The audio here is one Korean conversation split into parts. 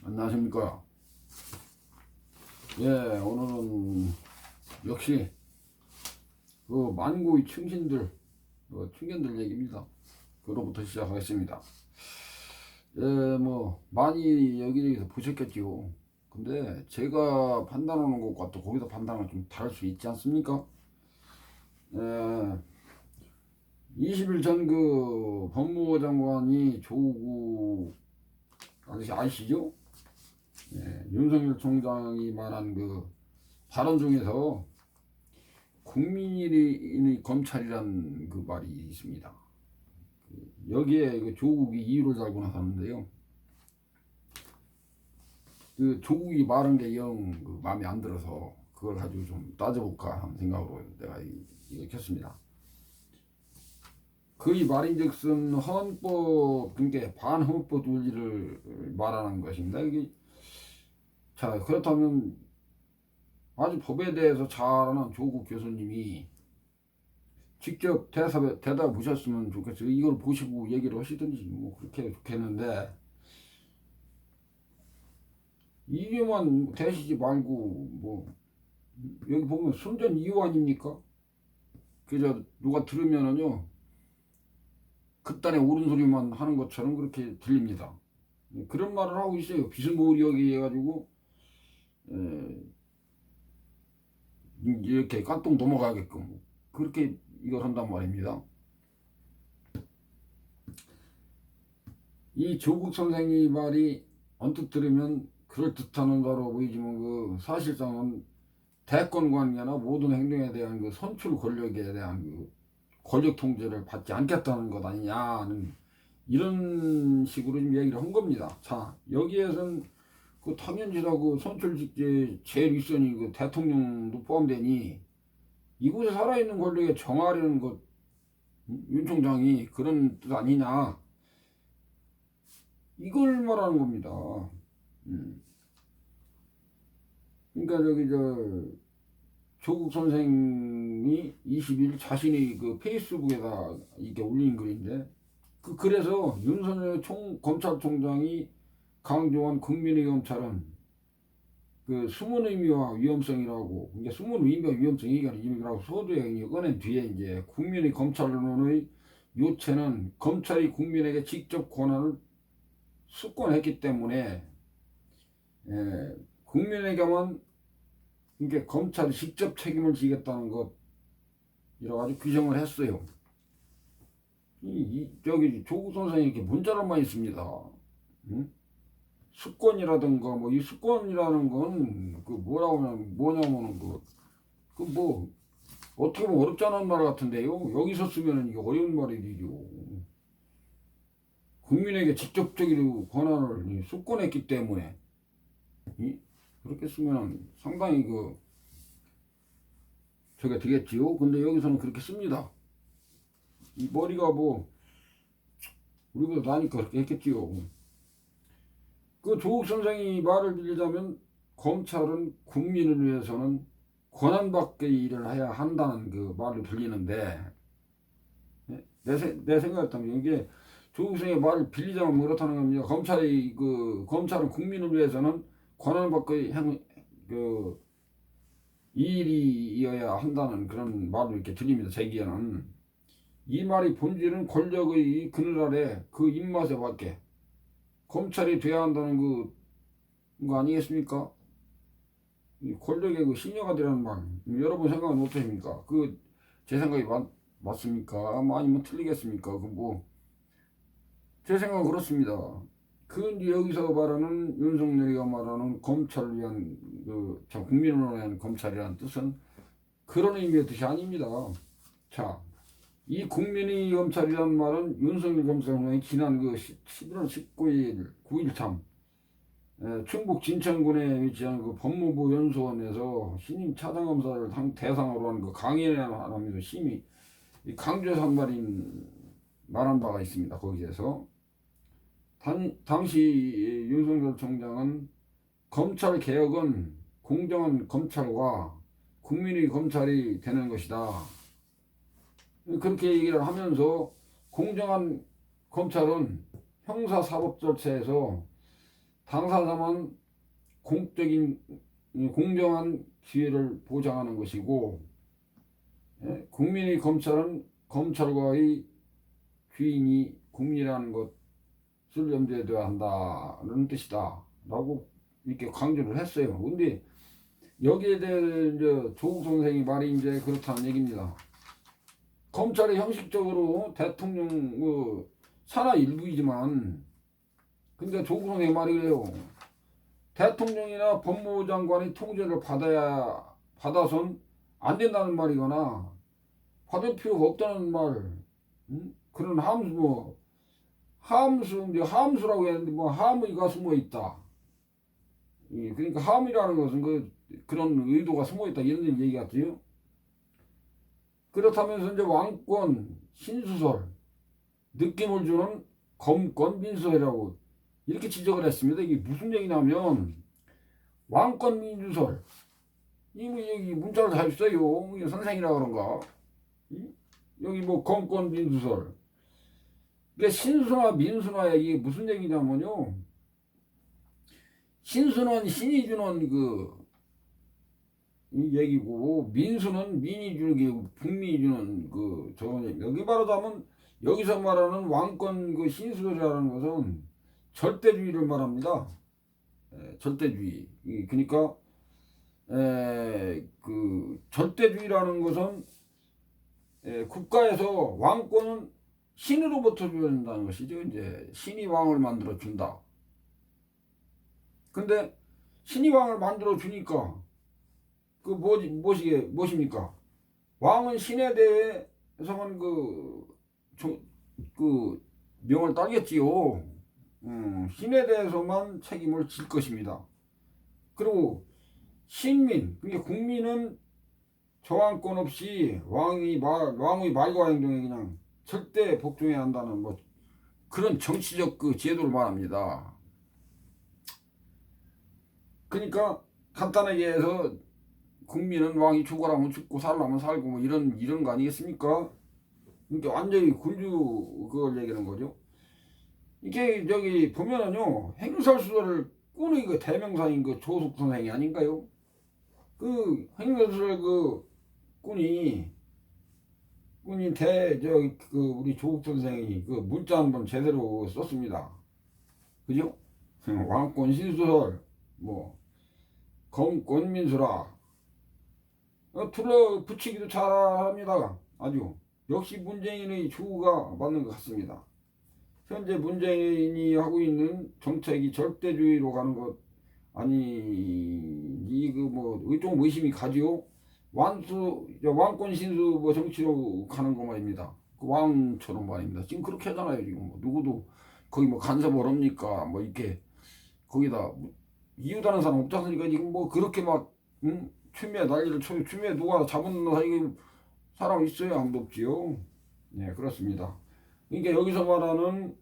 안녕하십니까. 예, 오늘은 역시 그 만고의 충신들, 충견들 얘기입니다. 그로부터 시작하겠습니다. 예, 뭐 많이 여기저기서 보셨겠지요. 근데 제가 판단하는 것과 또 거기서 판단은 좀 다를 수 있지 않습니까? 예, 20일 전 그 법무부 장관이 조국 아저씨 아시죠? 예, 윤석열 총장이 말한 그 발언 중에서 국민이 검찰이란 그 말이 있습니다. 여기에 그 조국이 이유를 달고 나섰는데요. 그 조국이 말한 게 영 그 마음에 안 들어서 그걸 가지고 좀 따져볼까 하는 생각으로 내가 이거 켰습니다. 그의 말인즉슨 헌법, 그러니까 반헌법 논리를 말하는 것입니다. 이게 자, 그렇다면 아주 법에 대해서 잘 아는 조국 교수님이 직접 대답 보셨으면 좋겠어요. 이걸 보시고 얘기를 하시든지 뭐 그렇게 좋겠는데 이게만 대시지 말고 뭐 여기 보면 순전 이유 아닙니까? 그저 누가 들으면은요 그딴에 옳은 소리만 하는 것처럼 그렇게 들립니다. 그런 말을 하고 있어요. 비스무리하게 해가지고 이렇게 깜똥 넘어가게끔 그렇게 이걸 한단 말입니다. 이 조국 선생의 말이 언뜻 들으면 그럴듯한 바로 보이지만 그 사실상은 대권 관계나 모든 행동에 대한 그 선출 권력에 대한 그 권력 통제를 받지 않겠다는 것 아니냐는 이런 식으로 좀 얘기를 한 겁니다. 자, 여기에선 그 당연지라고 선출 직제 제일 윗선이 그 대통령도 포함되니 이곳에 살아있는 권력에 정하려는 것 윤 총장이 그런 뜻 아니냐 이걸 말하는 겁니다. 그러니까 저기 조국 선생이 20일 자신이 그 페이스북에다 이렇게 올린 글인데 그래서 윤석열 검찰총장이 강조한 국민의 검찰은 그 숨은 의미와 위험성이라고 그러니까 숨은 의미와 위험성 얘기라고 소두에 꺼낸 뒤에 이제 국민의 검찰론의 요체는 검찰이 국민에게 직접 권한을 수권했기 때문에 국민에게만 그러니까 검찰이 직접 책임을 지겠다는 것 이라 가지고 규정을 했어요. 저기 조국 선생이 이렇게 문자로만 있습니다. 응? 수권이라든가 뭐 이 수권이라는 건 그 뭐냐면은 그 뭐 어떻게 보면 어렵지 않은 말 같은데요. 여기서 쓰면은 이게 어려운 말이죠. 국민에게 직접적으로 권한을 수권했기 때문에 그렇게 쓰면은 상당히 저게 되겠지요. 근데 여기서는 그렇게 씁니다. 이 머리가 뭐 우리보다 나니까 그렇게 했겠지요. 그 조국 선생이 말을 빌리자면 검찰은 국민을 위해서는 권한밖의 일을 해야 한다는 그 말을 빌리는데 내 생각했다면 이게 조국 선생의 말을 빌리자면 그렇다는 겁니다. 검찰은 국민을 위해서는 권한밖의 그 일이어야 한다는 그런 말을 이렇게 들립니다. 제기에는 이 말이 본질은 권력의 그늘 아래 그 입맛에 맞게 검찰이 돼야 한다는 거 아니겠습니까? 이 권력의 그 신여가 되라는 말 여러분 생각은 어떠십니까? 제 생각이 맞습니까? 아니면 틀리겠습니까? 제 생각은 그렇습니다. 여기서 말하는 윤석열이가 말하는 검찰을 위한 국민을 위한 검찰이라는 뜻은 그런 의미의 뜻이 아닙니다. 자, 이 국민의 검찰이라는 말은 윤석열 검찰총장이 지난 11월 19일 9일참 충북 진천군에 위치한 그 법무부 연수원에서 신임 차장검사를 대상으로 한 그 강연을 하면서 심히 강조해서 한 말한 바가 있습니다. 거기에서 당시 윤석열 총장은 검찰 개혁은 공정한 검찰과 국민의 검찰이 되는 것이다. 그렇게 얘기를 하면서 공정한 검찰은 형사사법 절차에서 당사자만 공적인 공정한 기회를 보장하는 것이고, 예? 국민의 검찰은 검찰과의 주인이 국민이라는 것을 염두에 둬야 한다는 뜻이다 라고 이렇게 강조를 했어요. 근데 여기에 대해 이제 조국 선생이 말이 이제 그렇다는 얘기입니다. 검찰이 형식적으로 대통령 산하 일부이지만, 근데 조국 선생이 말이 그래요. 대통령이나 법무부 장관의 통제를 받아선 안 된다는 말이거나 받을 필요가 없다는 말, 그런 함수라고 했는데 뭐 함의가 숨어 있다. 그러니까 함이라는 것은 그런 의도가 숨어 있다 이런 얘기 같지요. 그렇다면서 이제 왕권 신수설 느낌을 주는 검권 민수설이라고 이렇게 지적을 했습니다. 이게 무슨 얘기냐면 왕권 민주설 여기 문자를 다 있어요. 선생이라 그런가? 여기 뭐 검권 민주설. 이게 신수나 민수나 이게 무슨 얘기냐면요. 신수는 신이 주는 이 얘기고, 민수는 민이 주는 국민이 주는 여기 말하자면 여기서 말하는 왕권 신수설이라는 것은 절대주의를 말합니다. 절대주의. 그러니까 절대주의라는 것은 국가에서 왕권은 신으로부터 주어진다는 것이죠. 이제 신이 왕을 만들어 준다. 근데 신이 왕을 만들어 주니까 무엇입니까? 왕은 신에 대해서만 명을 따겠지요. 신에 대해서만 책임을 질 것입니다. 그리고 신민, 그러니까 국민은 저항권 없이 왕의 말과 행동에 그냥 절대 복종해야 한다는 그런 정치적 제도를 말합니다. 그러니까 간단하게 해서 국민은 왕이 죽으라면 죽고 살라면 살고 이런 거 아니겠습니까? 그러니까 완전히 군주 그걸 얘기하는 거죠. 이게 저기 보면은요, 행설수설을 꾸는 대명사인 조숙 선생이 아닌가요? 행설수설 꾼이 우리 조국 선생이 문자 한번 제대로 썼습니다. 그죠? 왕권 신수설 검권 민수라 둘러 붙이기도 잘합니다. 아주 역시 문재인의 주구가 맞는 것 같습니다. 현재 문재인이 하고 있는 정책이 절대주의로 가는 것 아니 좀 의심이 가지요. 왕권 신수 정치로 가는 거 말입니다. 왕처럼 말입니다. 지금 그렇게 하잖아요. 지금 누구도 거기 간섭을 합니까? 이렇게 거기다 이유다는 사람 없지 않습니까? 지금 그렇게 춤에 난리를 쳐요. 춤에 누가 잡은 사람 있어요? 아무도 없지요. 네, 그렇습니다. 그러니까 여기서 말하는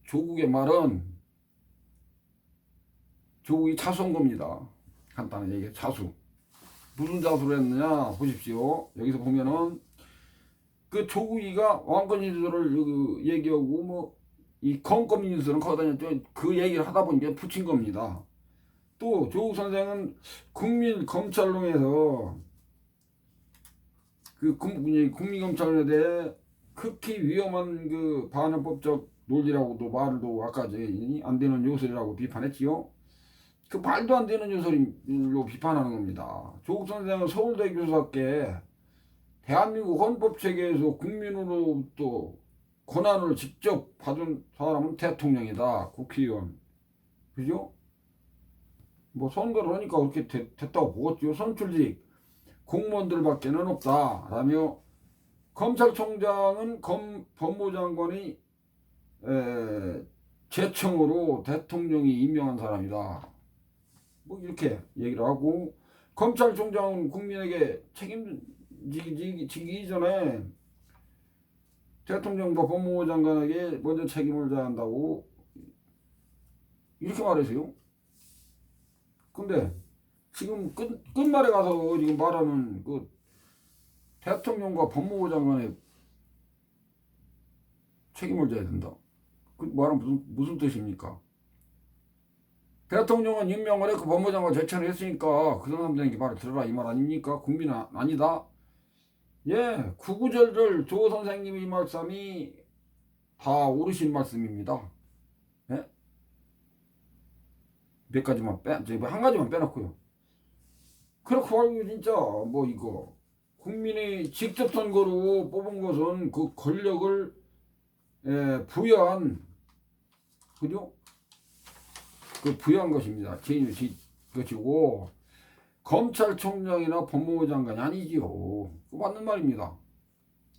조국의 말은 조국이 자수한 겁니다. 간단한 얘기, 자수. 무슨 자수를 했느냐 보십시오. 여기서 보면은 조국이가 왕권 인수를 얘기하고 이 검권 인수는 거기다 그 얘기를 하다 보니까 붙인 겁니다. 또 조국 선생은 국민 검찰론에서 국민검찰에 대해 극히 위험한 반헌법적 논리라고도 말도 아까 안 되는 요소리라고 비판했지요. 말도 안 되는 요소리로 비판하는 겁니다. 조국 선생은 서울대 교수답게 대한민국 헌법체계에서 국민으로부터 권한을 직접 받은 사람은 대통령이다. 국회의원. 그죠? 선거를 하니까 그렇게 됐다고 보겠죠. 선출직 공무원들밖에는 없다. 라며 검찰총장은 법무장관이 제청으로 대통령이 임명한 사람이다. 이렇게 얘기를 하고, 검찰총장은 국민에게 책임지기 전에 대통령과 법무부 장관에게 먼저 책임을 져야 한다고 이렇게 말하세요. 근데 지금 끝말에 가서 지금 말하는 대통령과 법무부 장관의 책임을 져야 된다. 말은 무슨 뜻입니까? 대통령은 임명을 했고 법무장관 제청을 했으니까 그 사람들에게 말을 들어라 이 말 아닙니까? 국민은 아니다. 예, 구구절절 조 선생님의 이 말씀이 다 옳으신 말씀입니다. 예? 몇 가지만 한 가지만 빼놓고요. 그렇고 말고 진짜 뭐 이거 국민이 직접 선거로 뽑은 것은 그 권력을 부여한 그죠? 그 부여한 것입니다. 것이고 검찰총장이나 법무부 장관이 아니지요. 그 맞는 말입니다.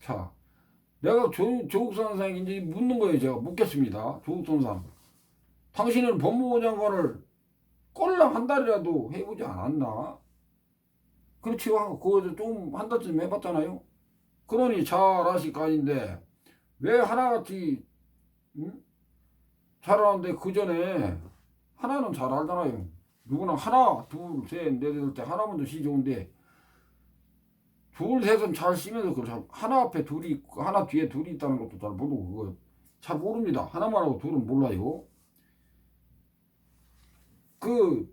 자, 내가 조국 선생이 이제 묻는 거예요. 제가 묻겠습니다. 조국 선생, 당신은 법무부 장관을 꼴랑 한 달이라도 해보지 않았나? 그렇지요. 그거 좀 한 달쯤 해봤잖아요. 그러니 잘 아실 거 아닌데 왜 하나같이 잘하는데 그 전에 하나는 잘 알잖아요. 누구나 하나, 둘, 셋, 넷, 넷 때 하나 먼저 시 좋은데 둘, 셋은 잘 쓰면서 그 하나 앞에 둘이 있고 하나 뒤에 둘이 있다는 것도 잘 모르고 그거 잘 모릅니다. 하나만 하고 둘은 몰라요. 그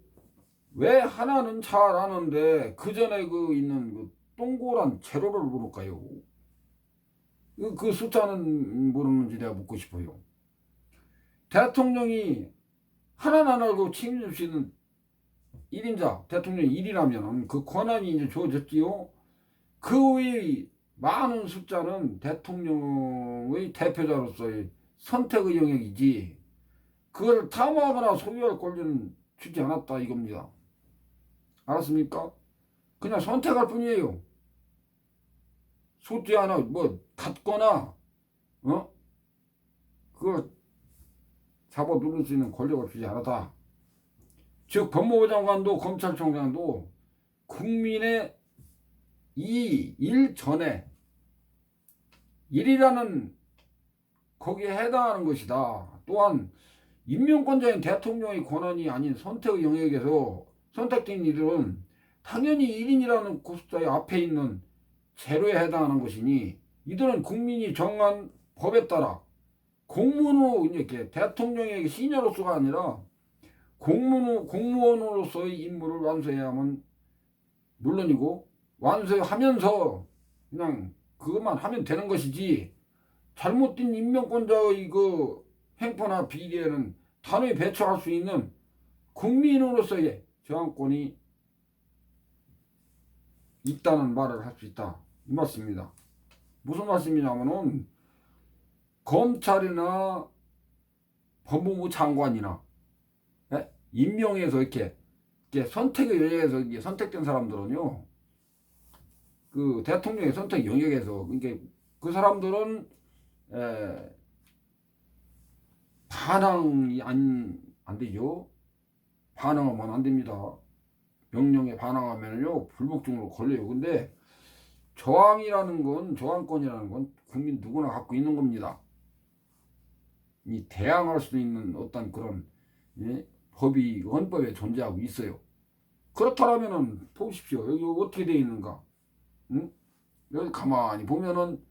왜 하나는 잘 아는데 그 전에 그 있는 그 동그란 제로를 모를까요? 그 숫자는 모르는지 내가 묻고 싶어요. 대통령이 하나는 안 알고 책임질 수 있는 1인자, 대통령이 1이라면 그 권한이 이제 주어졌지요. 그 외의 많은 숫자는 대통령의 대표자로서의 선택의 영역이지 그걸 탐하거나 소유할 권리는 주지 않았다 이겁니다. 알았습니까? 그냥 선택할 뿐이에요. 숫자 하나 뭐 갖거나 그걸 잡아 누를 수 있는 권력을 주지 않았다. 즉 법무부 장관도 검찰총장도 국민의 이 일 전에 일이라는 거기에 해당하는 것이다. 또한 임명권자인 대통령의 권한이 아닌 선택의 영역에서 선택된 일은 당연히 1인이라는 그 숫자의 앞에 있는 제로에 해당하는 것이니 이들은 국민이 정한 법에 따라 공무원으로 이렇게 대통령에게 시니어로서가 아니라 공무원으로서의 임무를 완수해야만 물론이고 완수하면서 그냥 그것만 하면 되는 것이지 잘못된 임명권자의 그 행포나 비리에는 단호히 배척할 수 있는 국민으로서의 저항권이 있다는 말을 할 수 있다. 이 말씀입니다. 무슨 말씀이냐면은 검찰이나 법무부 장관이나 임명해서 이렇게 선택의 영역에서 선택된 사람들은요, 그 대통령의 선택 영역에서 그 사람들은 반항이 안 되죠. 반항하면 안 됩니다. 명령에 반항하면요 불복종으로 걸려요. 근데 저항권이라는 건 국민 누구나 갖고 있는 겁니다. 이 대항할 수 있는 어떤 그런 법이 헌법에 존재하고 있어요. 그렇다면은 보십시오. 여기 어떻게 되어 있는가? 여기 가만히 보면은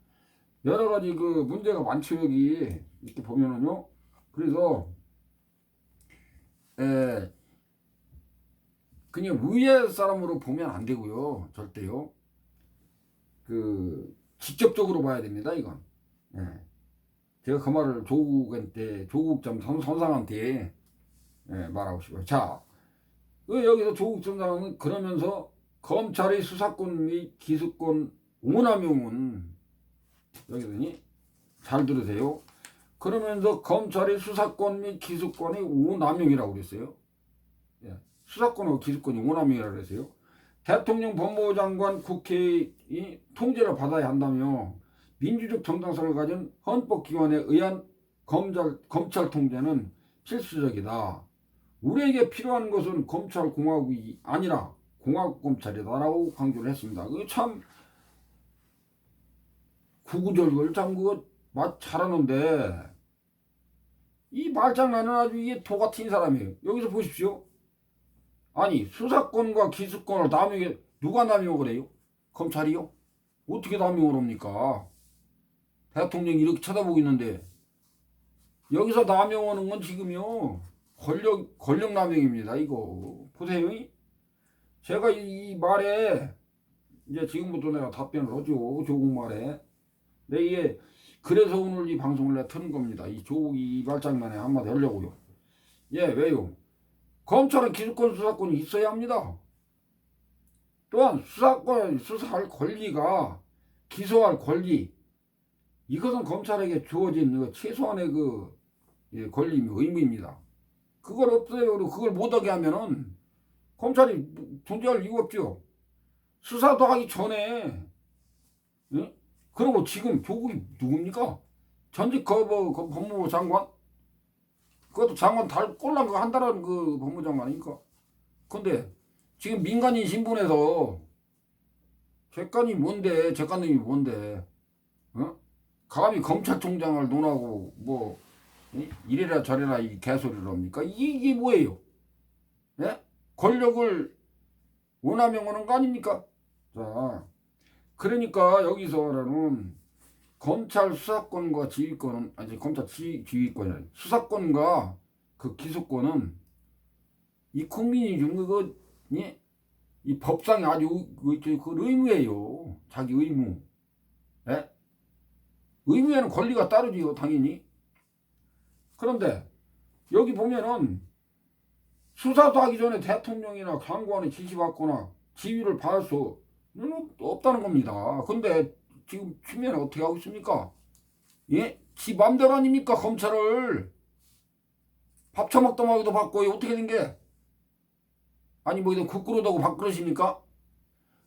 여러 가지 그 문제가 많죠. 여기 이렇게 보면은요. 그래서 그냥 위에 사람으로 보면 안 되고요. 절대요. 그 직접적으로 봐야 됩니다. 이건. 제가 그 말을 조국 전 선상한테 말하고 싶어요. 자, 여기서 조국 선상은 그러면서 검찰의 수사권 및 기소권 오남용은 여기더니 잘 들으세요. 그러면서 검찰의 수사권 및 기소권의 오남용이라고 그랬어요. 수사권하고 기소권이 오남용이라고 그랬어요. 대통령, 법무부 장관, 국회의 통제를 받아야 한다며 민주적 정당성을 가진 헌법기관에 의한 검찰 통제는 필수적이다. 우리에게 필요한 것은 검찰공화국이 아니라 공화국검찰이다라고 강조를 했습니다. 그거 참 구구절절 참 그거 잘하는데 이 말장난은 아주 이게 도 같은 사람이에요. 여기서 보십시오. 아니 수사권과 기소권을 누가 남용을 해요? 검찰이요? 어떻게 남용을 합니까? 대통령이 이렇게 쳐다보고 있는데 여기서 남용하는 건 지금요 권력남용입니다. 이거 보세요. 제가 이 말에 이제 지금부터 내가 답변을 하죠. 조국 말에. 네, 이게 그래서 오늘 이 방송을 내가 트는 겁니다. 이 조국 이 말장난에 한마디 하려고요. 예, 왜요? 검찰은 기소권 수사권이 있어야 합니다. 또한 수사할 권리가 기소할 권리 이것은 검찰에게 주어진 그 최소한의 그 권리며 의무입니다. 그걸 없어요. 그리고 그걸 못하게 하면은 검찰이 존재할 이유가 없죠. 수사도 하기 전에 예? 그리고 지금 조국이 누굽니까? 전직 그 법무부 장관? 그것도 장관 꼴랑 그 한다라는 그 법무장관 아닙니까? 근데 지금 민간인 신분에서 객관이 뭔데, 객관님이 뭔데, 어? 감히 검찰총장을 논하고 뭐 이래라 저래라 이 개소리를 합니까? 이게 뭐예요? 예? 권력을 원하면 오는 거 아닙니까? 자, 그러니까 여기서 말하는 검찰 수사권과 지휘권은 아니 검찰 지휘권이 아니라 수사권과 그 기소권은 이 국민이 준 그 이 법상에 아주 그 의무예요. 자기 의무. 예? 의무에는 권리가 따르지요, 당연히. 그런데 여기 보면은 수사도 하기 전에 대통령이나 장관의 지시받거나 지휘를 받을 수는 없다는 겁니다. 근데 지금 추면에 어떻게 하고 있습니까? 예? 지 맘대로 아닙니까? 검찰을 밥 처먹다마도 받고 어떻게 된 게? 아니 뭐 이거 국그릇하고 밥그릇입니까?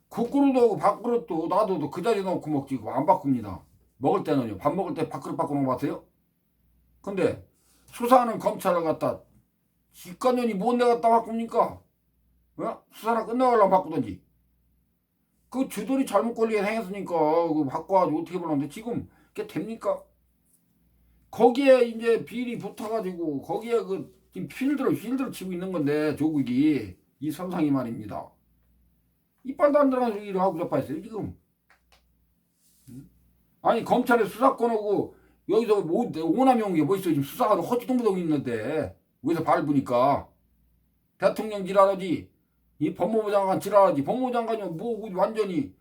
국그릇하고 밥그릇도 놔둬도 그 자리에 놓고 먹지 안 바꿉니다. 먹을 때는요. 밥 먹을 때 밥그릇 바꾸는 거 봤어요? 근데 수사하는 검찰을 갖다 직관년이 뭔데 갖다 바꿉니까? 어? 수사나 끝나가려면 바꾸던지. 그 주들이 잘못 걸리게 생겼으니까 그 바꿔가지고 어떻게 보려는데 지금 그게 됩니까? 거기에 이제 비리 붙어가지고 거기에 그 지금 필드를 치고 있는 건데 조국이 이 선상이 말입니다. 이빨도 안 들어가는 소리를 하고 자빠졌어요 지금. 아니 검찰의 수사권하고 여기서 뭐 오남용 게 뭐 있어요? 지금 수사하러 허지동부동 있는데 여기서 밟으니까 대통령 지랄하지 이 법무부 장관 지랄하지 법무부 장관이면 뭐 완전히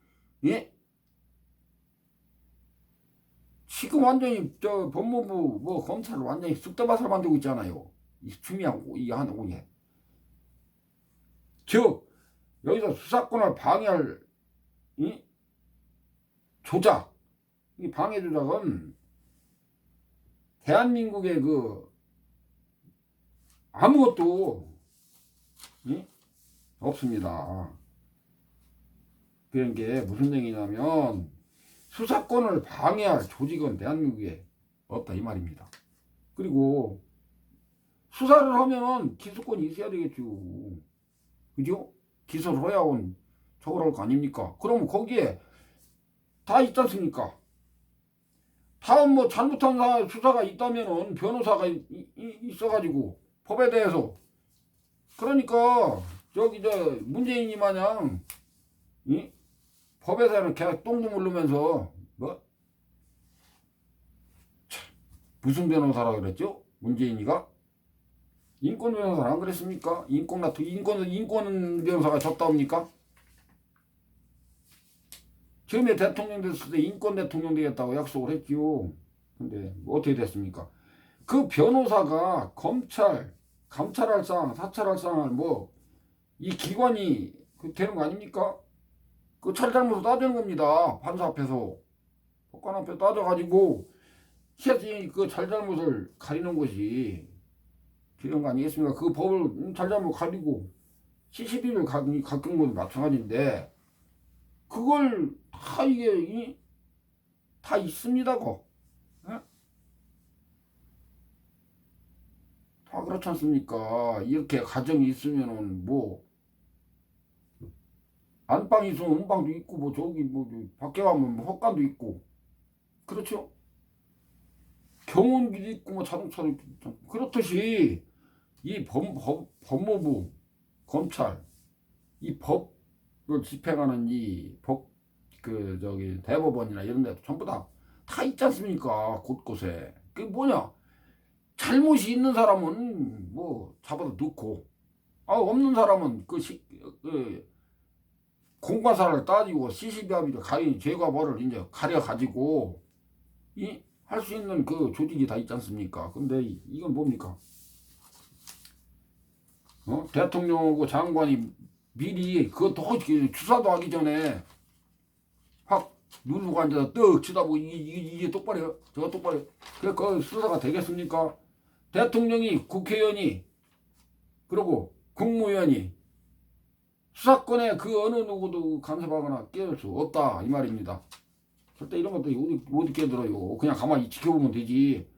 예? 지금 완전히 저 법무부 뭐 검찰을 완전히 쑥대밭을 만들고 있잖아요. 이 추미하고 이 하는 오게. 즉 여기서 수사권을 방해할 이 조작 이 방해 조작은 대한민국의 그 아무것도 이? 없습니다. 그런 게 무슨 얘기냐면 수사권을 방해할 조직은 대한민국에 없다 이 말입니다. 그리고 수사를 하면 기소권이 있어야 되겠죠. 그죠? 기소를 해야 온 저걸 할 거 아닙니까? 그러면 거기에 다 있지 않습니까? 다음 뭐 잘못한 수사가 있다면은 변호사가 있어가지고 법에 대해서 그러니까 저기 저 문재인이 마냥 이? 법에서는 계속 똥도 물르면서 뭐 무슨 변호사라 그랬죠? 문재인이가 인권 변호사 안 그랬습니까? 인권 변호사가 졌다옵니까? 처음에 대통령 됐을 때 인권 대통령 되겠다고 약속을 했지요. 근데 뭐 어떻게 됐습니까? 그 변호사가 감찰할 사항, 사찰할 사항을 뭐 이 기관이 되는 거 아닙니까? 그 잘잘못을 따지는 겁니다. 판사 앞에서 법관 앞에 따져가지고 그 잘잘못을 가리는 것이 그런 거 아니겠습니까? 그 법을 잘잘못 가리고 CCTV를 가끔 것도 마찬가지인데 그걸 다 이게 다 있습니다. 예? 다 그렇지 않습니까? 이렇게 가정이 있으면은 뭐 안방이 있으면 음방도 있고 뭐 저기 뭐 밖에 가면 뭐 헛간도 있고 그렇죠? 경운기도 있고 뭐 자동차도 있고 그렇듯이 이 법무부 검찰 이 법을 집행하는 이 그 저기 대법원이나 이런 데도 전부 다 있지 않습니까? 곳곳에 그게 뭐냐 잘못이 있는 사람은 뭐 잡아다 넣고, 없는 사람은 그 공과사를 따지고 시시비비를 가리 죄과 벌을 이제 가려 가지고 이 할 수 있는 그 조직이 다 있지 않습니까? 근데 이건 뭡니까? 대통령하고 장관이 미리 그것도 혹시 주사도 하기 전에 확 누르고 앉아서 떡 치다보고 이게 똑바로요? 저거 똑바로요? 그 수사가 되겠습니까? 대통령이 국회의원이 그리고 국무위원이 수사권에 그 어느 누구도 간섭하거나 끼어들 수 없다 이 말입니다. 절대 이런 것도 어디 끼어들어요. 그냥 가만히 지켜보면 되지.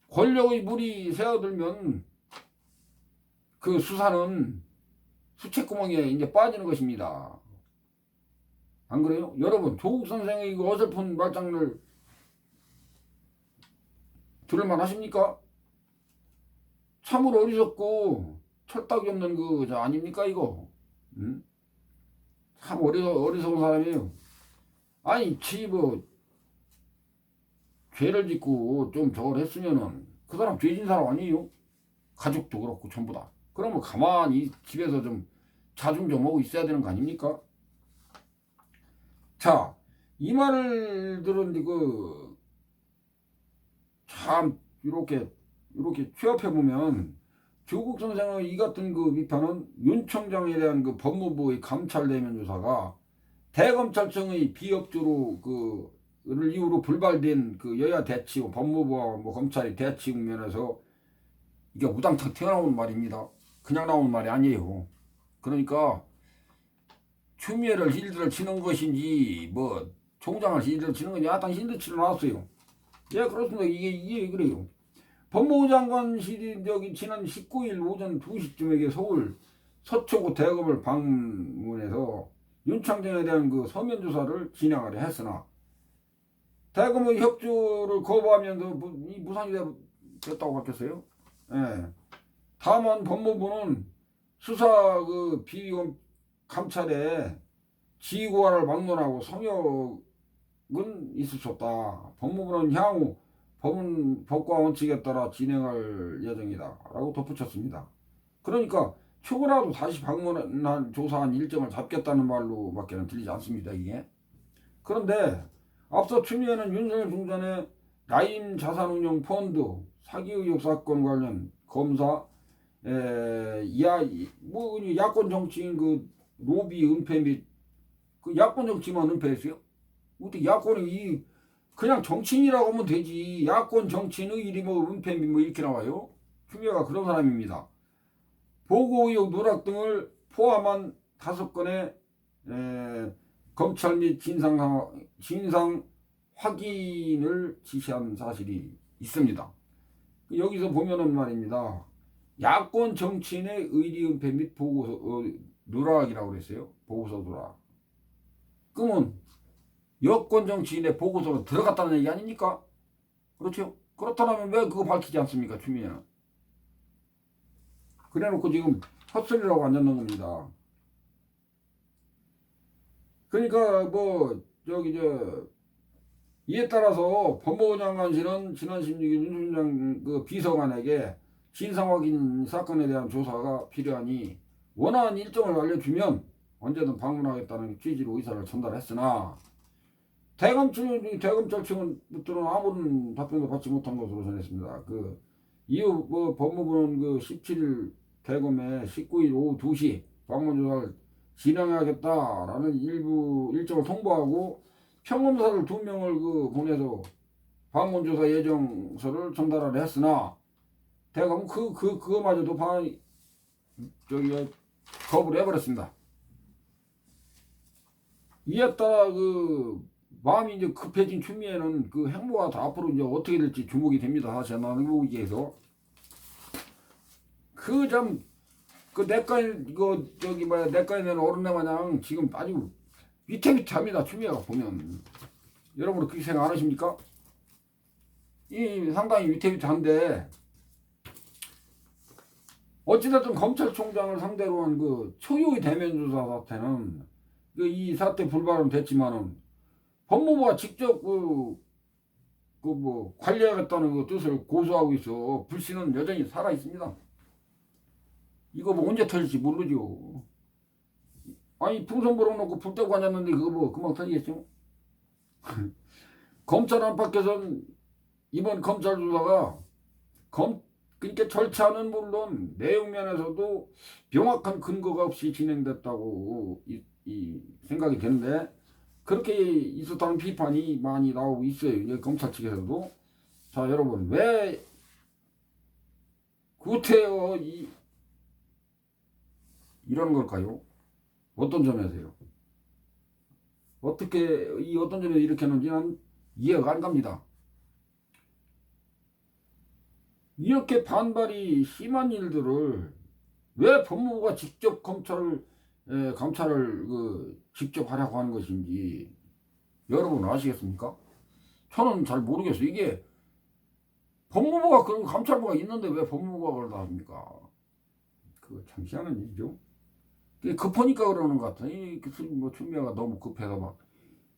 권력의 물이 새어들면 그 수사는 수채구멍에 이제 빠지는 것입니다. 안 그래요? 여러분 조국 선생의 그 어설픈 말장을 들을만 하십니까? 참으로 어리석고 철딱이 없는 저 아닙니까 이거? 응? 참 어리석은 사람이에요. 아니 뭐 죄를 짓고 좀 저걸 했으면은 그 사람 죄진 사람 아니에요? 가족도 그렇고 전부 다. 그러면 가만히 집에서 좀 자중 좀 하고 있어야 되는 거 아닙니까? 자, 이 말을 들은 참 이렇게 취합해 보면 조국 선생의 이 같은 비판은 윤 총장에 대한 법무부의 감찰 대면 조사가 대검찰청의 비협조로 를 이후로 불발된 여야 대치 법무부와 검찰의 대치 국면에서 이게 우당탕 튀어나오는 말입니다. 그냥 나오는 말이 아니에요. 그러니까 추미애를 실드를 치는 것인지 뭐 총장을 실드를 치는 건지 하여튼 실드 치러 나왔어요. 예, 그렇습니다. 이게 그래요. 법무부 장관실이 지난 19일 오전 2시쯤에 서울 서초구 대검을 방문해서 윤 총장에 대한 서면 조사를 진행하려 했으나 대검의 협조를 거부하면서 무산이 됐다고 밝혔어요. 예. 다만 법무부는 수사 비위원 감찰에 지휘고하를 막론하고 성역은 있을 수 없다. 법무부는 향후 법과 원칙에 따라 진행할 예정이다 라고 덧붙였습니다. 그러니까 추가라도 다시 방문한 조사한 일정을 잡겠다는 말로 밖에는 들리지 않습니다. 이게. 그런데 앞서 추미애는 윤석열 중전의 라임 자산운용 펀드 사기 의혹 사건 관련 검사 야권 정치인 로비 은폐 및 야권 정치만 은폐했어요? 어떻게 야권이 그냥 정치인이라고 하면 되지. 야권 정치인의 일이 은폐 및 이렇게 나와요? 추미애가 그런 사람입니다. 보고 의혹 누락 등을 포함한 5건의 검찰 및 진상 확인을 지시한 사실이 있습니다. 여기서 보면은 말입니다. 야권 정치인의 의리 은폐 및 보고서 누락이라고 그랬어요. 보고서 누락. 그러면 여권 정치인의 보고서로 들어갔다는 얘기 아닙니까? 그렇죠? 그렇다면 왜 그거 밝히지 않습니까? 추미애는. 그래놓고 지금 헛소리라고 앉았는 겁니다. 그러니까 이에 따라서 법무부 장관실은 지난 16일 윤 총장 비서관에게 진상 확인 사건에 대한 조사가 필요하니 원하는 일정을 알려주면 언제든 방문하겠다는 취지로 의사를 전달했으나 대검찰 측은 아무런 답변도 받지 못한 것으로 전했습니다. 이후 법무부는 17일 대검에 19일 오후 2시 방문 조사를 진행하겠다라는 일부 일정을 통보하고 평검사를 2명을 보내서 방문조사 예정서를 전달하려 했으나 대검은 그거마저도 거부를 해버렸습니다. 이에 따라 마음이 이제 급해진 추미애는 행보가 다 앞으로 이제 어떻게 될지 주목이 됩니다. 사실 나는 행보기에서 내과에 내는 어른네 마냥 지금 아주 위태위태합니다. 추미애가 보면. 여러분 그렇게 생각 안 하십니까? 상당히 위태위태한데 어찌됐든 검찰총장을 상대로 한 초유의 대면조사 사태는 이 사태 불발은 됐지만은 법무부가 직접 그 뭐 관리하겠다는 그 뜻을 고수하고 있어. 불씨는 여전히 살아 있습니다. 이거 뭐 언제 터질지 모르죠. 아니 풍선 불어놓고 불 떼고 앉았는데 그거 뭐 금방 터지겠죠. 검찰 안팎에서는 이번 검찰 조사가 그러니까 절차는 물론 내용 면에서도 명확한 근거가 없이 진행됐다고 이 생각이 되는데 그렇게 있었다는 비판이 많이 나오고 있어요. 검찰 측에서도. 자, 여러분, 왜 구태여 이런 걸까요? 어떤 점에서요? 어떻게 어떤 점에서 이렇게 하는지는 이해가 안 갑니다. 이렇게 반발이 심한 일들을 왜 법무부가 직접 감찰을 직접 하려고 하는 것인지 여러분 아시겠습니까? 저는 잘 모르겠어요. 이게 법무부가 그런 감찰부가 있는데 왜 법무부가 그러다 합니까? 그거 참 희한한 일이죠. 급하니까 그러는 것 같아요. 뭐 추미애가 너무 급해서 막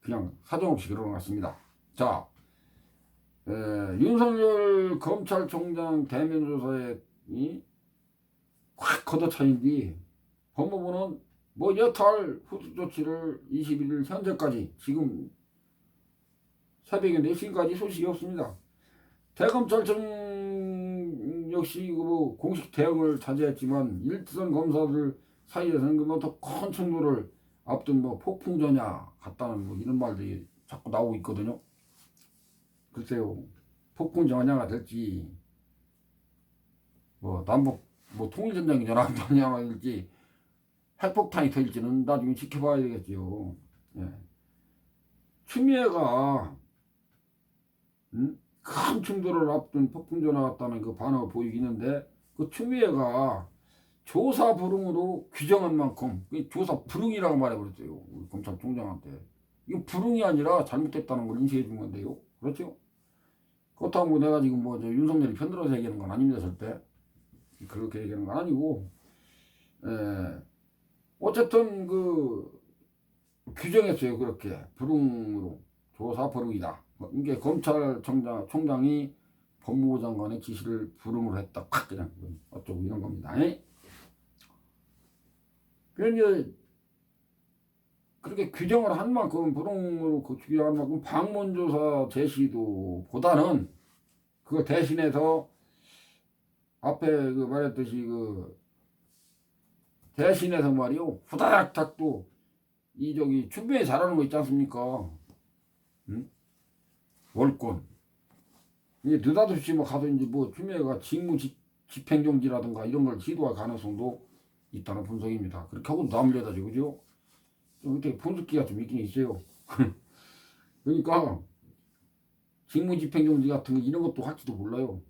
그냥 사정없이 그러는 것 같습니다. 자, 윤석열 검찰총장 대면 조사에 확 걷어차인 뒤 법무부는 뭐 여탈 후속 조치를 21일 현재까지 지금 새벽에 4시까지 소식이 없습니다. 대검찰청 역시 뭐 공식 대응을 자제했지만 일선 검사들 사이에서는 큰 충돌을 앞둔 뭐 폭풍전야 같다는 뭐 이런 말들이 자꾸 나오고 있거든요. 글쎄요, 폭풍전야가 될지 뭐 남북 뭐 통일전쟁이 전야가 될지 핵폭탄이 터질지는 나중에 지켜봐야 되겠지요. 예. 추미애가 큰 충돌을 앞둔 폭풍전야 같다는 그 반응을 보이고 있는데 그 추미애가 조사 불응으로 규정한 만큼 조사 불응이라고 말해버렸어요. 우리 검찰총장한테. 이거 불응이 아니라 잘못됐다는 걸 인식해 준 건데요. 그렇죠? 그렇다고 뭐 내가 지금 뭐 윤석열이 편들어서 얘기하는 건 아닙니다. 절대. 그렇게 얘기하는 건 아니고 어쨌든 그 규정했어요. 그렇게 불응으로 조사 불응이다. 이게 검찰총장이 법무부 장관의 지시를 불응으로 했다. 팍 그냥 어쩌고 이런 겁니다. 그러니까 그렇게 규정을 한 만큼 불응으로 규정한 만큼 방문조사 제시도 보다는 그거 대신해서 앞에 그 말했듯이 대신해서 말이요 후다닥 또 추미애 잘하는 거 있지 않습니까? 응? 월권 이게 느닷없이 뭐 가서 이제 뭐 추미애가 집행정지라든가 이런 걸 시도할 가능성도 있다는 분석입니다. 그렇게 하고 남겨다죠, 그죠? 좀 이렇게 분석기가 좀 있긴 있어요. 그러니까 직무집행정지 같은 거 이런 것도 할지도 몰라요.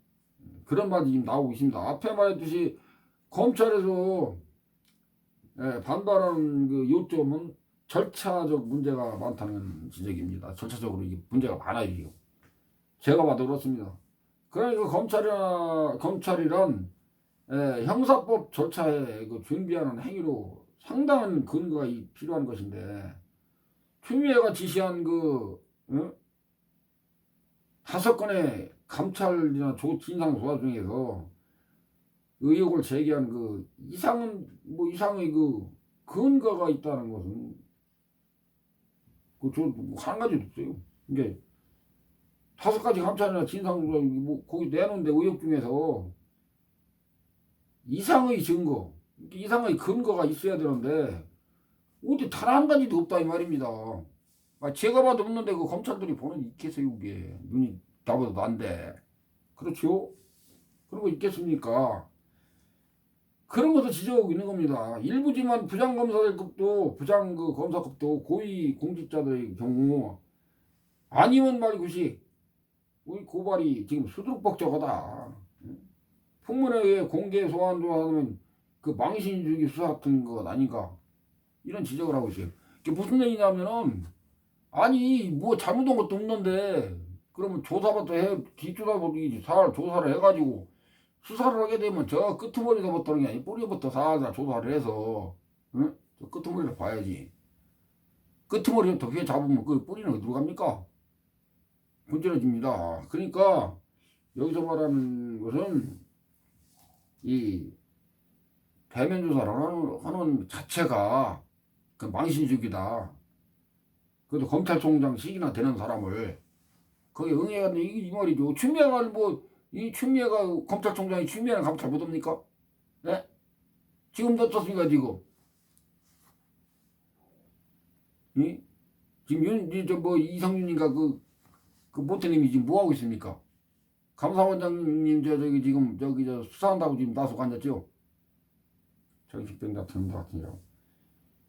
그런 말이 지금 나오고 있습니다. 앞에 말했듯이 검찰에서 반발하는 그 요점은 절차적 문제가 많다는 지적입니다. 절차적으로 이게 문제가 많아요. 제가 봐도 그렇습니다. 그러니까 검찰이란 형사법 절차에 준비하는 행위로 상당한 근거가 필요한 것인데 추미애가 지시한 5건의 감찰이나 진상조사 중에서 의혹을 제기한 이상의 근거가 있다는 것은 한 가지도 없어요. 이게 5가지 감찰이나 진상조사 거기 내놓은데 의혹 중에서 이상의 증거, 이상의 근거가 있어야 되는데 어디 단 한 가지도 없다 이 말입니다. 제가 봐도 없는데 그 검찰들이 보는 있겠어요. 그게 눈이 나보다 난데 그렇죠? 그런 거 있겠습니까? 그런 것도 지적하고 있는 겁니다. 일부지만 검사급도 고위 공직자들의 경우 아니면 말이것이 우리 고발이 지금 수두룩벅적하다. 풍문에 의해 공개 소환 조사하면 망신주기 수사 같은 것 아닌가 이런 지적을 하고 있어요. 이게 무슨 얘기냐면은 아니 뭐 잘못한 것도 없는데 그러면 조사부터 뒷조사부터 조사를 해가지고 수사를 하게 되면 저 끄트머리서부터는 게 아니고 뿌리부터 살살 조사를 해서 저 끄트머리를 봐야지. 끄트머리부터 휘에 잡으면 그 뿌리는 어디로 갑니까? 분진해집니다. 그러니까 여기서 말하는 것은 이 대면 조사를 하는 자체가 그 망신주기다. 그래도 검찰총장직이나 되는 사람을 거기 응해야 돼. 이 말이죠. 추미애가 이 추미애가 검찰총장이 추미애는 감찰 못합니까? 예? 지금도 어떻습니까 지금? 이? 지금 이성윤인가 그 모태님이 지금 뭐 하고 있습니까? 감사원장님 저기 지금 저 수사한다고 지금 나서고 앉았죠? 정식된 같은 같은요.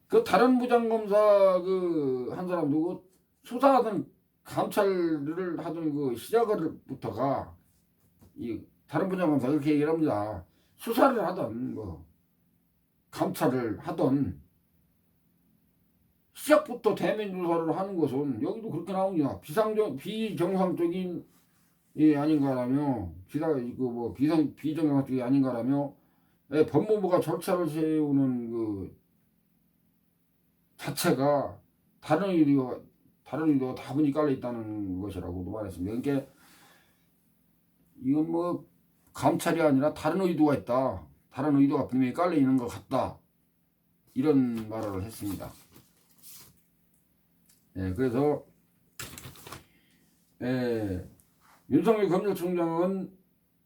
그 다른 부장검사 그 한 사람도 그 수사하던 감찰을 하던 그 시작부터가 이 다른 부장검사 그렇게 얘기를 합니다. 수사를 하던 뭐 감찰을 하던 시작부터 대면 조사를 하는 것은 여기도 그렇게 나옵니다. 비정상적인 아닌가라며 비정상적이 아닌가라며 법무부가 절차를 세우는 그 자체가 다른 의도가 다분히 깔려 있다는 것이라고도 말했습니다. 그러니까 이건 뭐 감찰이 아니라 다른 의도가 있다. 다른 의도가 분명히 깔려 있는 것 같다. 이런 말을 했습니다. 그래서 윤석열 검찰총장은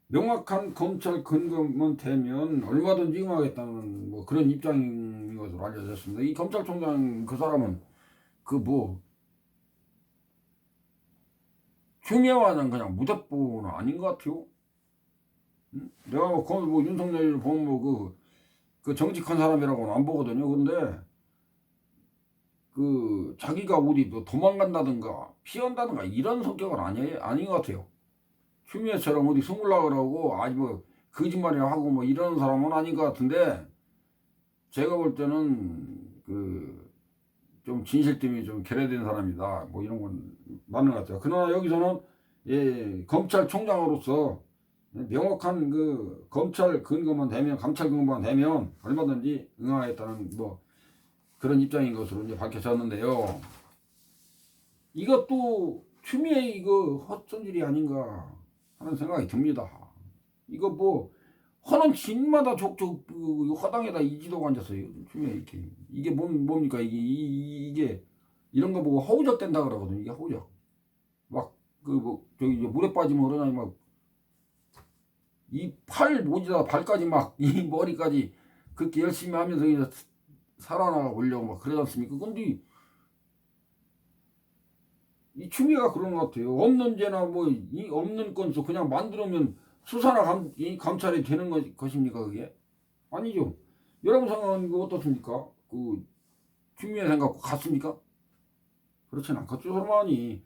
명확한 검찰 근거만 되면 얼마든지 응하겠다는 뭐 그런 입장인 것으로 알려졌습니다. 이 검찰총장 그 사람은 추미애와는 그냥 무대뽀는 아닌 것 같아요. 내가 뭐 윤석열을 보면 그 정직한 사람이라고는 안 보거든요. 근데 자기가 어디 도망간다든가 피한다든가 이런 성격은 아닌 것 같아요. 추미애처럼 어디 숨으려고 그러고 아니 뭐 거짓말이나 하고 뭐 이런 사람은 아닌 것 같은데 제가 볼 때는 좀 진실됨이 좀 결여된 사람이다. 뭐 이런 건 맞는 것 같아요. 그러나 여기서는 검찰총장으로서 명확한 검찰 근거만 되면 감찰 근거만 되면 얼마든지 응하겠다는 뭐 그런 입장인 것으로 이제 밝혀졌는데요. 이것도 추미애 헛손질이 아닌가 하는 생각이 듭니다. 이거 뭐 허는 집마다 족족 허당에다 이지도가 앉았어요. 추미애 이렇게 이게 뭡니까 이게 이런 거 보고 허우적 된다 그러거든요. 이게 허우적 막 저기 물에 빠지면 그러나 막 이 팔 모지다 발까지 막 이 머리까지 그렇게 열심히 하면서 이제 살아나가 보려고 막 그러지 않습니까? 근데 이 추미애가 그런 것 같아요. 없는 죄나 이 없는 건수 그냥 만들면 수사나 감찰이 되는 것입니까 그게? 아니죠. 여러분 생각은 어떻습니까? 추미애 생각 같습니까? 그렇진 않겠죠. 설마니